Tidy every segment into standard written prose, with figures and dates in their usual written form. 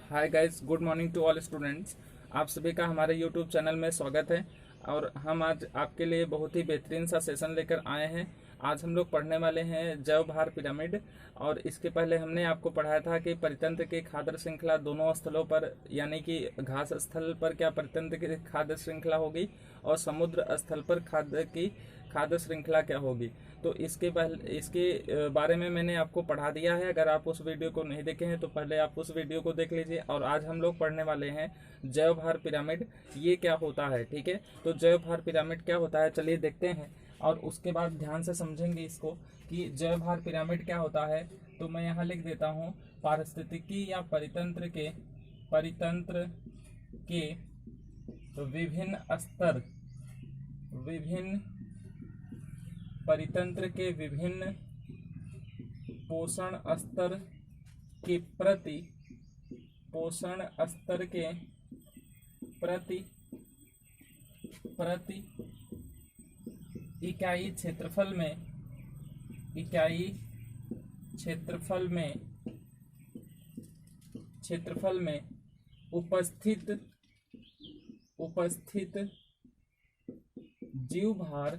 Hi guys, good morning to all students. आप सभी का हमारे यूट्यूब चैनल में स्वागत है। और हम आज आपके लिए बहुत ही बेहतरीन सा सेशन लेकर आए हैं। आज हम लोग पढ़ने वाले हैं जैव भार पिरामिड। और इसके पहले हमने आपको पढ़ाया था कि परितंत्र की खाद्य श्रृंखला दोनों स्थलों पर, यानी कि घास स्थल पर क्या परितंत्र की खाद्य श्रृंखला होगी और समुद्र स्थल पर खाद्य श्रृंखला क्या होगी। तो इसके बारे में मैंने आपको पढ़ा दिया है। अगर आप उस वीडियो को नहीं देखे हैं तो पहले आप उस वीडियो को देख लीजिए। और आज हम लोग पढ़ने वाले हैं जैव भार पिरामिड, ये क्या होता है। ठीक है, तो जैव भार पिरामिड क्या होता है, चलिए देखते हैं। और उसके बाद ध्यान से समझेंगे इसको कि जैव भार पिरामिड क्या होता है। तो मैं यहाँ लिख देता हूँ, पारिस्थितिकी या परितंत्र के विभिन्न स्तर, विभिन्न परितंत्र के विभिन्न पोषण स्तर के प्रति इकाई क्षेत्रफल में उपस्थित जीव भार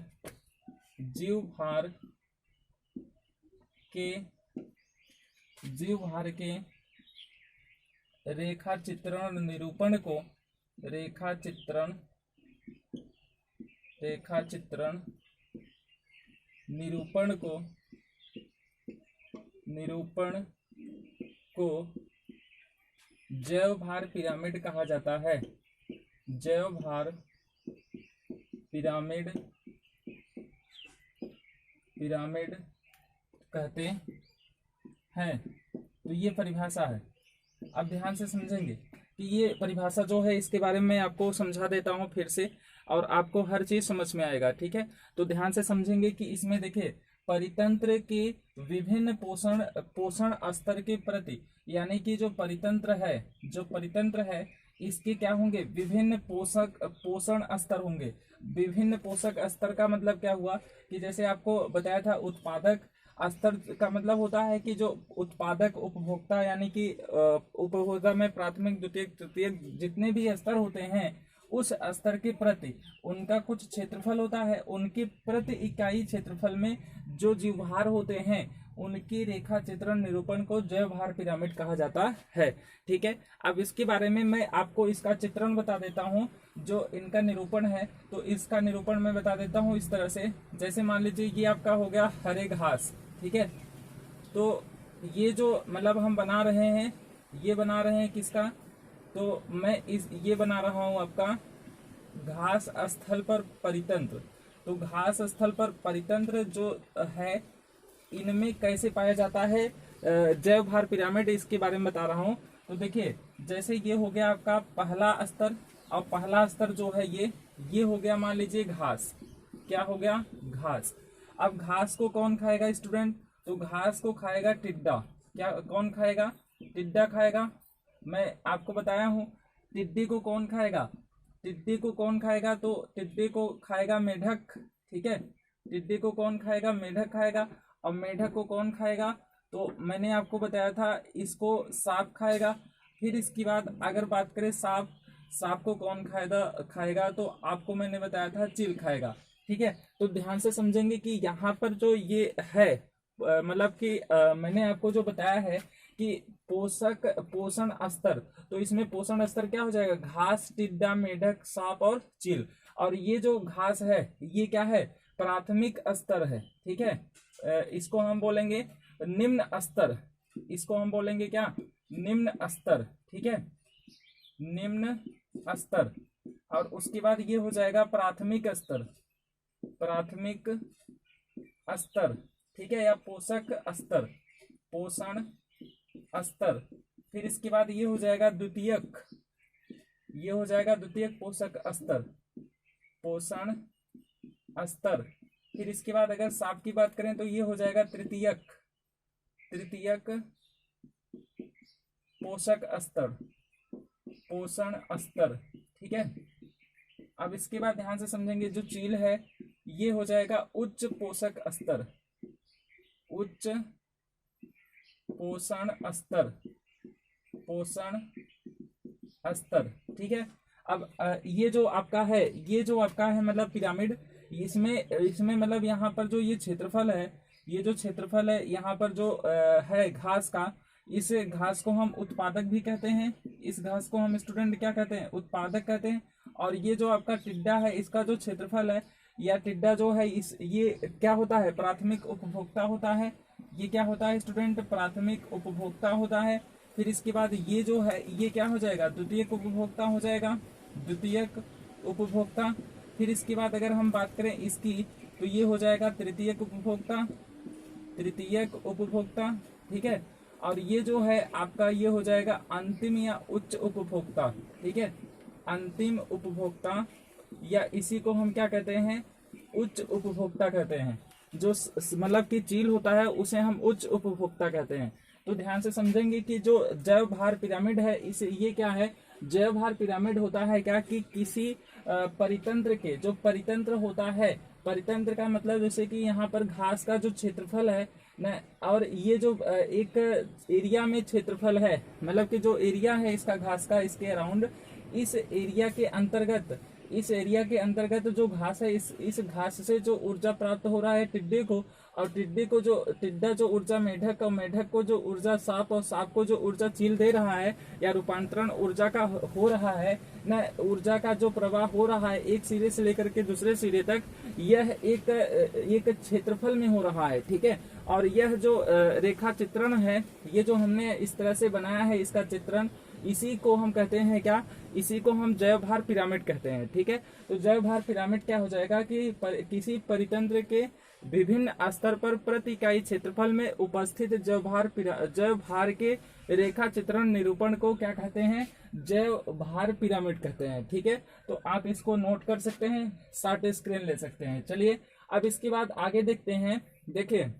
के रेखा चित्रण निरूपण को जैव भार पिरामिड कहा जाता है। जैव भार पिरामिड कहते हैं। तो ये परिभाषा है। अब ध्यान से समझेंगे कि ये परिभाषा जो है, इसके बारे में मैं आपको समझा देता हूँ फिर से, और आपको हर चीज समझ में आएगा। ठीक है, तो ध्यान से समझेंगे कि इसमें देखिए, परितंत्र के विभिन्न पोषण स्तर के प्रति, यानी कि जो परितंत्र है इसके क्या होंगे, विभिन्न पोषण स्तर होंगे। विभिन्न पोषक स्तर का मतलब क्या हुआ कि जैसे आपको बताया था, उत्पादक स्तर का मतलब होता है कि जो उत्पादक, उपभोक्ता, यानी कि उपभोक्ता में प्राथमिक, द्वितीयक, तृतीयक जितने भी स्तर होते हैं, उस स्तर के प्रति उनका कुछ क्षेत्रफल होता है। उनके प्रति इकाई क्षेत्रफल में जो जीवभार होते हैं, उनकी रेखा चित्रण निरूपण को जैव भार पिरामिड कहा जाता है। ठीक है, अब इसके बारे में मैं आपको इसका चित्रण बता देता हूं। जो इनका निरूपण है, तो इसका निरूपण मैं बता देता हूं इस तरह से। जैसे मान लीजिए ये आपका हो गया हरे घास। ठीक है, तो ये जो मतलब हम बना रहे हैं, ये बना रहे हैं किसका, तो मैं ये बना रहा हूं आपका घास स्थल पर परितंत्र। तो घास स्थल पर परितंत्र जो है, इनमें कैसे पाया जाता है जैव भार पिरामिड, इसके बारे में बता रहा हूं। तो देखिए, जैसे ये हो गया आपका पहला स्तर, और पहला स्तर जो है ये हो गया, मान लीजिए घास। क्या हो गया, घास। अब घास को कौन खाएगा स्टूडेंट, तो घास को खाएगा टिड्डा। क्या कौन खाएगा, टिड्डा खाएगा। मैं आपको बताया हूं, टिड्डी को कौन खाएगा, तो टिड्डी को खाएगा मेढक। ठीक है, टिड्डी को कौन खाएगा, मेढक खाएगा। और मेढक को कौन खाएगा, तो मैंने आपको बताया था, इसको सांप खाएगा। फिर इसके बाद अगर बात करें सांप को कौन खाएगा, तो आपको मैंने बताया था चील खाएगा। ठीक है, तो ध्यान से समझेंगे कि यहाँ पर जो ये है, मतलब कि मैंने आपको जो बताया है कि पोषण स्तर, तो इसमें पोषण स्तर क्या हो जाएगा, घास, टिड्डा, मेढक, सांप और चील। और ये जो घास है, ये क्या है, प्राथमिक स्तर है। ठीक है, इसको हम बोलेंगे निम्न स्तर। इसको हम बोलेंगे क्या, निम्न स्तर। ठीक है, निम्न स्तर। और उसके बाद ये हो जाएगा प्राथमिक स्तर, ठीक है, या पोषण स्तर। फिर इसके बाद ये हो जाएगा द्वितीयक, पोषण स्तर। फिर इसके बाद अगर सांप की बात करें तो ये हो जाएगा तृतीयक पोषण स्तर। ठीक है, अब इसके बाद ध्यान से समझेंगे, जो चील है ये हो जाएगा उच्च पोषक स्तर, उच्च पोषण स्तर, पोषण स्तर, ठीक है। अब ये जो आपका है मतलब पिरामिड, इसमें मतलब यहाँ पर जो ये क्षेत्रफल है, ये जो क्षेत्रफल है यहाँ पर जो है घास का, इस घास को हम उत्पादक भी कहते हैं, इस घास को हम स्टूडेंट क्या कहते हैं, उत्पादक कहते हैं। और ये जो आपका टिड्डा है, इसका जो क्षेत्रफल है या टिड्डा जो है, ये क्या होता है, प्राथमिक उपभोक्ता होता है। ये क्या होता है स्टूडेंट, प्राथमिक उपभोक्ता होता है। फिर इसके बाद ये जो है ये क्या हो जाएगा, द्वितीयक उपभोक्ता हो जाएगा, द्वितीयक उपभोक्ता। फिर इसके बाद अगर हम बात करें इसकी, तो ये हो जाएगा तृतीयक उपभोक्ता, तृतीयक उपभोक्ता, ठीक है। और ये जो है आपका ये हो जाएगा अंतिम या उच्च उपभोक्ता, ठीक है, अंतिम उपभोक्ता, या इसी को हम क्या कहते हैं, उच्च उपभोक्ता कहते हैं। जो मतलब कि चील होता है उसे हम उच्च उपभोक्ता कहते हैं। तो ध्यान से समझेंगे कि जो जैव भार पिरामिड है, इसे ये क्या है, जैव भार पिरामिड होता है क्या कि किसी परितंत्र के, जो परितंत्र होता है, परितंत्र का मतलब जैसे कि यहाँ पर घास का जो क्षेत्रफल है न, और ये जो एक एरिया में क्षेत्रफल है, मतलब कि जो एरिया है इसका घास का, इसके अराउंड, इस एरिया के अंतर्गत जो घास है, इस घास से जो ऊर्जा प्राप्त हो रहा है टिड्डे को, और टिड्डा जो ऊर्जा मेढक, और मेढक को जो ऊर्जा सांप, और सांप को जो ऊर्जा चील दे रहा है, या रूपांतरण ऊर्जा का हो रहा है न, ऊर्जा का जो प्रवाह हो रहा है एक सिरे से लेकर के दूसरे सिरे तक, यह एक क्षेत्रफल में हो रहा है, ठीक है। और यह जो रेखा चित्रण है, ये जो हमने इस तरह से बनाया है इसका चित्रण, इसी को हम कहते हैं क्या, इसी को हम जैव भार पिरामिड कहते हैं, ठीक है। तो जैव भार पिरामिड क्या हो जाएगा कि किसी परितंत्र के विभिन्न स्तर पर प्रति इकाई क्षेत्रफल में उपस्थित जैव भार के रेखा चित्रण निरूपण को क्या कहते हैं, जैव भार पिरामिड कहते हैं, ठीक है। तो आप इसको नोट कर सकते हैं, शॉर्ट स्क्रीन ले सकते हैं। चलिए अब इसके बाद आगे देखते हैं। देखिए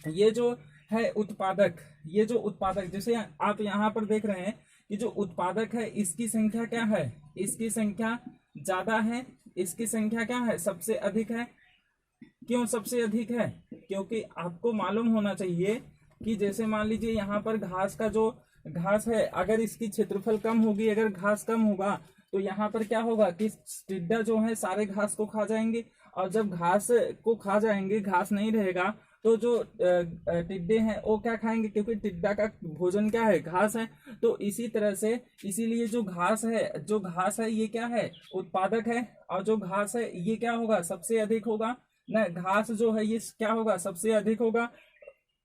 ये जो है उत्पादक, ये जो उत्पादक, जैसे आप यहाँ पर देख रहे हैं कि जो उत्पादक है इसकी संख्या क्या है, इसकी संख्या ज्यादा है, इसकी संख्या क्या है, सबसे अधिक है। क्यों सबसे अधिक है, क्योंकि आपको मालूम होना चाहिए कि जैसे मान लीजिए यहाँ पर घास का जो घास है, अगर इसकी क्षेत्रफल कम होगी, अगर घास कम होगा तो यहाँ पर क्या होगा कि टिड्डा जो है सारे घास को खा जाएंगे, और जब घास को खा जाएंगे, घास नहीं रहेगा, तो जो टिड्डे हैं वो क्या खाएंगे, क्योंकि टिड्डा का भोजन क्या है, घास है। तो इसी तरह से, इसीलिए जो घास है ये क्या है, उत्पादक है, और जो घास है ये क्या होगा, सबसे अधिक होगा ना, घास जो है ये क्या होगा, सबसे अधिक होगा।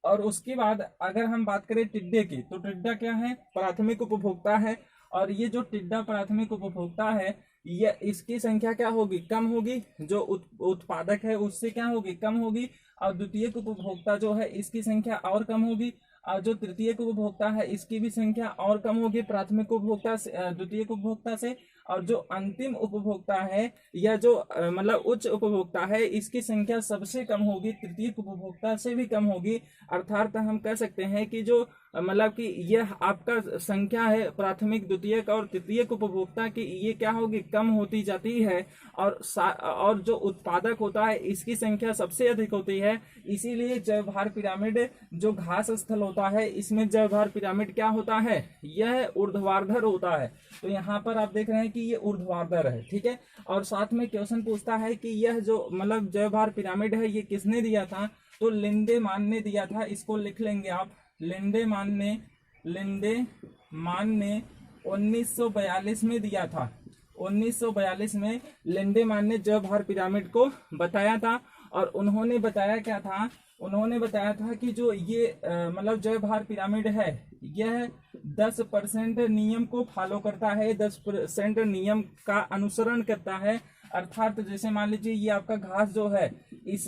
और उसके बाद अगर हम बात करें टिड्डे की, तो टिड्डा क्या है, प्राथमिक उपभोक्ता है, और ये जो टिड्डा प्राथमिक उपभोक्ता है, ये इसकी संख्या क्या होगी, कम होगी, जो उत्पादक है उससे क्या होगी, कम होगी। और द्वितीयक उपभोक्ता जो है इसकी संख्या और कम होगी, और जो तृतीयक उपभोक्ता है इसकी भी संख्या और कम होगी प्राथमिक उपभोक्ता से, द्वितीयक उपभोक्ता से। और जो अंतिम उपभोक्ता है या जो मतलब उच्च उपभोक्ता है, इसकी संख्या सबसे कम होगी, तृतीयक उपभोक्ता से भी कम होगी। अर्थात हम कह सकते हैं कि जो मतलब कि यह आपका संख्या है प्राथमिक, द्वितीयक और तृतीयक उपभोक्ता की, ये क्या होगी, कम होती जाती है। और जो उत्पादक होता है इसकी संख्या सबसे अधिक होती है। इसीलिए जैव भार पिरामिड जो घास स्थल होता है, इसमें जैव भार पिरामिड क्या होता है, यह ऊर्ध्वाधर होता है। तो यहाँ पर आप देख रहे हैं कि ये ऊर्ध्वाधर है, ठीक है। और साथ में क्वेश्चन पूछता है कि यह जो मतलब जैव भार पिरामिड है ये किसने दिया था, तो लिंडेमान ने दिया था। इसको लिख लेंगे आप, लिंडेमान ने 1942 में दिया था। 1942 में लिंडेमान ने जैव भार पिरामिड को बताया था। और उन्होंने बताया क्या था, उन्होंने बताया था कि जो ये मतलब जैव भार पिरामिड है, यह 10% नियम को फॉलो करता है, 10% नियम का अनुसरण करता है। अर्थात जैसे मान लीजिए ये आपका घास जो है,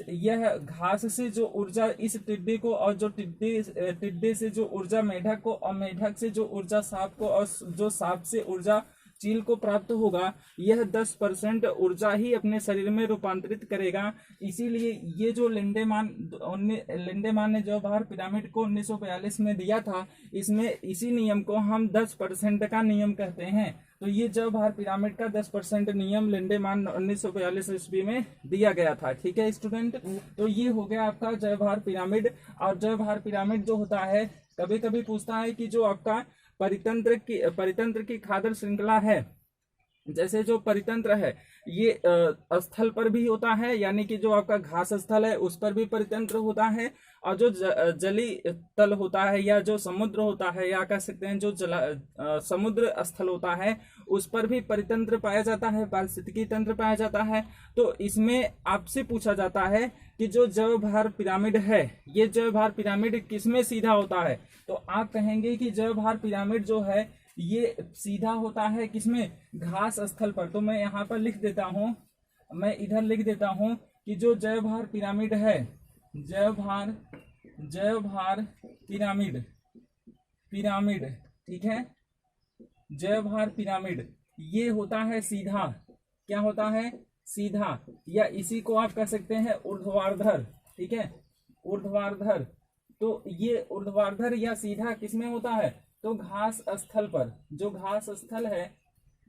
यह घास से जो ऊर्जा इस टिड्डे को, और जो टिड्डे से जो ऊर्जा मेढक को, और मेढक से जो ऊर्जा सांप को, और जो सांप से ऊर्जा चील को प्राप्त होगा, यह 10% ऊर्जा ही अपने शरीर में रूपांतरित करेगा। इसीलिए ये जो लिंडेमान ने जैव भार पिरामिड को 1942 में दिया था, इसमें इसी नियम को हम 10% का नियम कहते हैं। तो ये जैव भार पिरामिड का 10% नियम लिंडेमान 1942 ईस्वी में दिया गया था, ठीक है स्टूडेंट। तो ये हो गया आपका जैव भार पिरामिड। और जैव भार पिरामिड जो होता है, कभी कभी पूछता है कि जो आपका परितंत्र की खाद्य श्रृंखला है, जैसे जो परितंत्र है ये स्थल पर भी होता है, यानी कि जो आपका घास स्थल है उस पर भी परितंत्र होता है, और जो जली तल होता है या जो समुद्र होता है या कह सकते हैं जो समुद्र स्थल होता है उस पर भी परितंत्र पाया जाता है, पारिस्थितिकी तंत्र पाया जाता है। तो इसमें आपसे पूछा जाता है कि जो जैव भार पिरामिड है, ये जैव भार पिरामिड किसमें सीधा होता है? तो आप कहेंगे कि जैव भार पिरामिड जो है ये सीधा होता है किसमें? घास स्थल पर। तो मैं यहाँ पर लिख देता हूँ, मैं इधर लिख देता हूँ कि जो जैव भार पिरामिड है, जैव भार पिरामिड, ठीक है, जैव भार पिरामिड ये होता है सीधा। क्या होता है? सीधा, या इसी को आप कह सकते हैं ऊर्ध्वाधर, ठीक है, ऊर्ध्वाधर। तो ये ऊर्ध्वाधर या सीधा किसमें होता है? तो घास स्थल पर। जो घास स्थल है,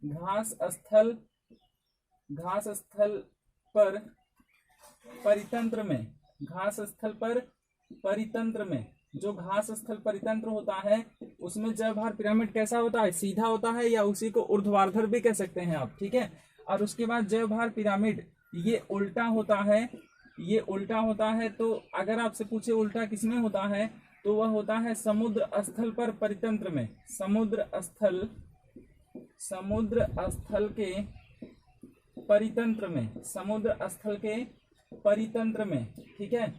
घास स्थल पर परितंत्र में, घास स्थल पर परितंत्र में, जो घास स्थल परितंत्र होता है उसमें जैव भार पिरामिड कैसा होता है? सीधा होता है, या उसी को ऊर्ध्वाधर भी कह सकते हैं आप, ठीक है। और उसके बाद जैव भार पिरामिड ये उल्टा होता है, ये उल्टा होता है। तो अगर आपसे पूछे उल्टा किसमें होता है, तो वह होता है समुद्र स्थल पर परितंत्र में, समुद्र स्थल के परितंत्र में, समुद्र स्थल के परितंत्र में, ठीक है,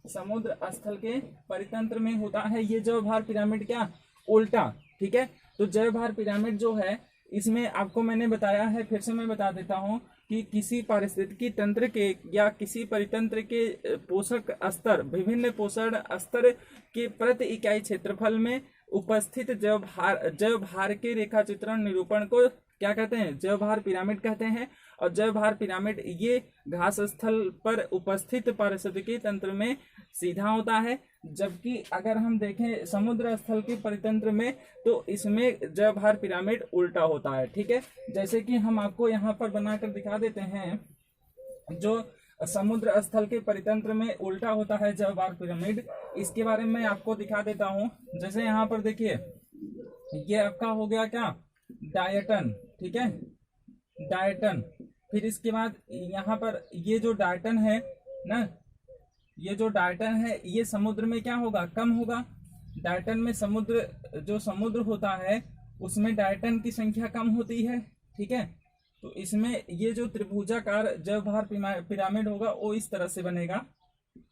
समुद्र स्थल के परितंत्र में होता है ये जैव भार पिरामिड। क्या? उल्टा, ठीक है। तो जैव भार पिरामिड जो है इसमें आपको मैंने बताया है, फिर से मैं बता देता हूं कि किसी पारिस्थितिकी तंत्र के या किसी परितंत्र के पोषक स्तर, विभिन्न पोषण स्तर के प्रति इकाई क्षेत्रफल में उपस्थित जैव भार के रेखा चित्रण निरूपण को क्या कहते हैं? जैव भार पिरामिड कहते हैं। और जैव भार पिरामिड ये घास स्थल पर उपस्थित पारिस्थितिकी तंत्र में सीधा होता है, जबकि अगर हम देखें समुद्र स्थल के परितंत्र में तो इसमें जैव भार पिरामिड उल्टा होता है, ठीक है। जैसे कि हम आपको यहाँ पर बनाकर दिखा देते हैं, जो समुद्र स्थल के परितंत्र में उल्टा होता है जैव भार पिरामिड, इसके बारे में आपको दिखा देता हूँ। जैसे यहाँ पर देखिए, ये आपका हो गया क्या? डायटन, ठीक है, डायटन। फिर इसके बाद यहाँ पर ये जो डायटन है ना, ये जो डायटन है ये समुद्र में क्या होगा? कम होगा। डायटन में जो समुद्र होता है उसमें डायटन की संख्या कम होती है, ठीक है। तो इसमें ये जो त्रिभुजाकार जैव भार पिरामिड होगा वो इस तरह से बनेगा।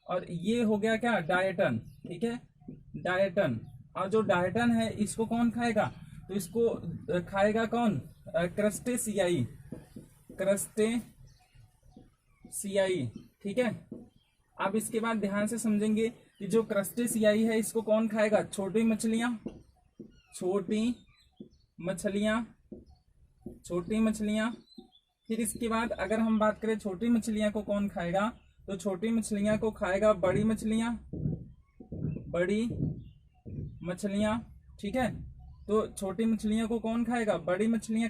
और ये हो गया क्या? डायटन, ठीक है, डायटन। और जो डायटन है इसको कौन खाएगा? तो इसको खाएगा कौन? क्रस्टेशियाई, ठीक है। अब इसके बाद ध्यान से समझेंगे कि जो क्रस्टेशियाई है इसको कौन खाएगा? छोटी मछलियां। फिर इसके बाद अगर हम बात करें छोटी मछलियां को कौन खाएगा, तो छोटी मछलियां को खाएगा बड़ी मछलियां, ठीक है। तो छोटी मछलियां को कौन खाएगा? बड़ी मछलियां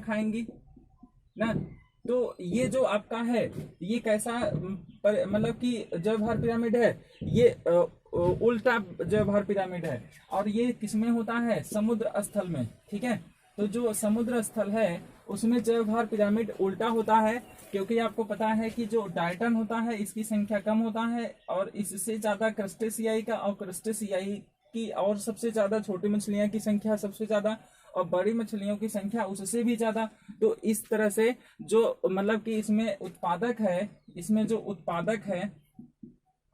खाएंगी ना। तो ये जो आपका है ये कैसा मतलब कि जैव भार पिरामिड है, ये उल्टा जैव भार पिरामिड है। और ये किसमें होता है? समुद्र स्थल में, ठीक है। तो जो समुद्र स्थल है उसमें जैव भार पिरामिड उल्टा होता है, क्योंकि आपको पता है कि जो डायटन होता है इसकी संख्या कम होता है, और इससे ज्यादा क्रस्टेशियाई का, और क्रस्टेशियाई की और सबसे ज्यादा छोटी मछलियां की संख्या सबसे ज्यादा, और बड़ी मछलियों की संख्या उससे भी ज्यादा। तो इस तरह से जो मतलब कि इसमें उत्पादक है,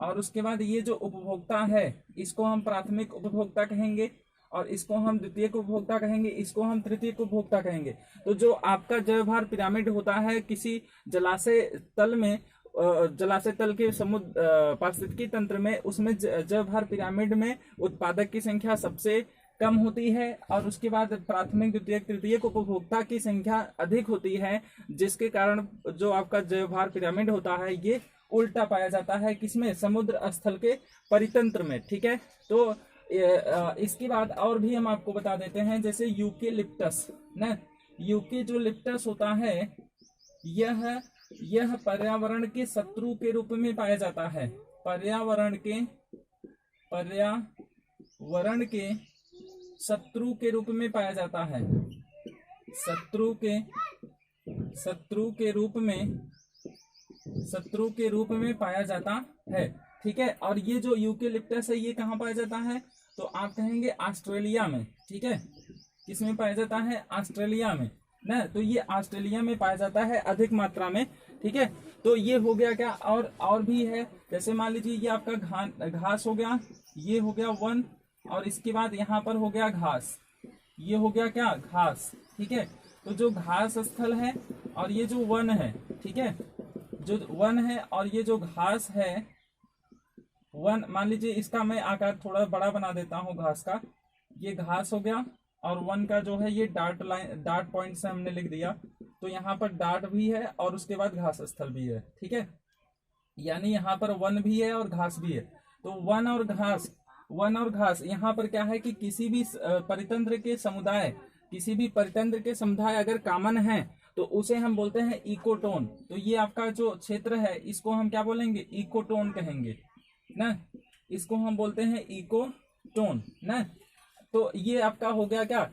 और उसके बाद ये जो उपभोक्ता है इसको हम प्राथमिक उपभोक्ता कहेंगे, और इसको हम द्वितीयक उपभोक्ता कहेंगे, इसको हम तृतीयक उपभोक्ता कहेंगे। तो जो आपका जैव भार पिरामिड होता है किसी जलाशय तल के समुद्र पारिस्थितिकी तंत्र में, उसमें जैव भार पिरामिड में उत्पादक की संख्या सबसे कम होती है, और उसके बाद प्राथमिक, द्वितीयक, तृतीयक उपभोक्ता की संख्या अधिक होती है, जिसके कारण जो आपका जैव भार पिरामिड होता है ये उल्टा पाया जाता है। किसमें? समुद्र स्थल के परितंत्र में, ठीक है। तो इसके बाद और भी हम आपको बता देते हैं, जैसे यूकेलिप्टस ना, यूकेलिप्टस होता है यह पर्यावरण के शत्रु के रूप में पाया जाता है, पर्यावरण वर्ण के शत्रु के रूप में पाया जाता है, शत्रु के रूप में पाया जाता है। ठीक है, और ये जो यूकेलिप्टस है ये कहाँ पाया जाता है, तो आप कहेंगे ऑस्ट्रेलिया में। ठीक है, किसमें पाया जाता है, ऑस्ट्रेलिया में ना, तो ये ऑस्ट्रेलिया में पाया जाता है अधिक मात्रा में। ठीक है, तो ये हो गया क्या, और भी है, जैसे मान लीजिए ये आपका घास हो गया, ये हो गया वन, और इसके बाद यहाँ पर हो गया घास, ये हो गया क्या, घास। ठीक है, तो जो घास स्थल है और ये जो वन है, ठीक है, जो वन है और ये जो घास है, वन मान लीजिए इसका मैं आकार थोड़ा बड़ा बना देता हूँ घास का, ये घास हो गया, और वन का जो है ये डार्ट पॉइंट से हमने लिख दिया, तो यहाँ पर डार्ट भी है और उसके बाद घास स्थल भी है। ठीक है, यानी यहाँ पर वन भी है और घास भी है। तो वन और घास यहाँ पर क्या है कि किसी भी परितंत्र के समुदाय अगर कॉमन है तो उसे हम बोलते हैं इकोटोन। तो ये आपका जो क्षेत्र है इसको हम क्या बोलेंगे, इकोटोन कहेंगे ना, इसको हम बोलते हैं इकोटोन ना। तो ये आपका हो गया क्या,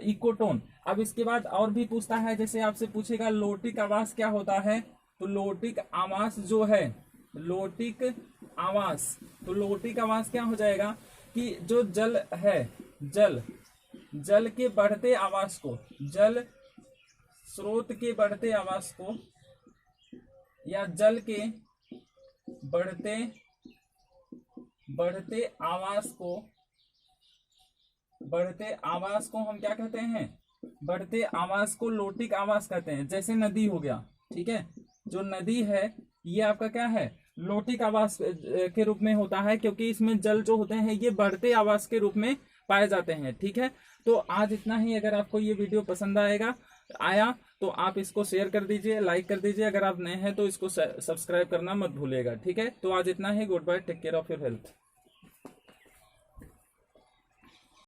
इकोटोन। अब इसके बाद और भी पूछता है, जैसे आपसे पूछेगा लोटिक आवास क्या होता है, तो लोटिक आवास जो है, लोटिक आवास क्या हो जाएगा कि जो जल है, जल के बढ़ते आवास को, जल स्रोत के बढ़ते आवास को, या जल के बढ़ते आवास को हम क्या कहते हैं, बढ़ते आवास को लोटिक आवास कहते हैं। जैसे नदी हो गया, ठीक है, जो नदी है ये आपका क्या है, लोटिक आवास के रूप में होता है, क्योंकि इसमें जल जो होते हैं ये बढ़ते आवास के रूप में पाए जाते हैं। ठीक है, तो आज इतना ही। अगर आपको ये वीडियो पसंद आया तो आप इसको शेयर कर दीजिए, लाइक कर दीजिए। अगर आप नए हैं तो इसको सब्सक्राइब करना मत भूलिएगा। ठीक है, तो आज इतना ही। Goodbye, take care of your health.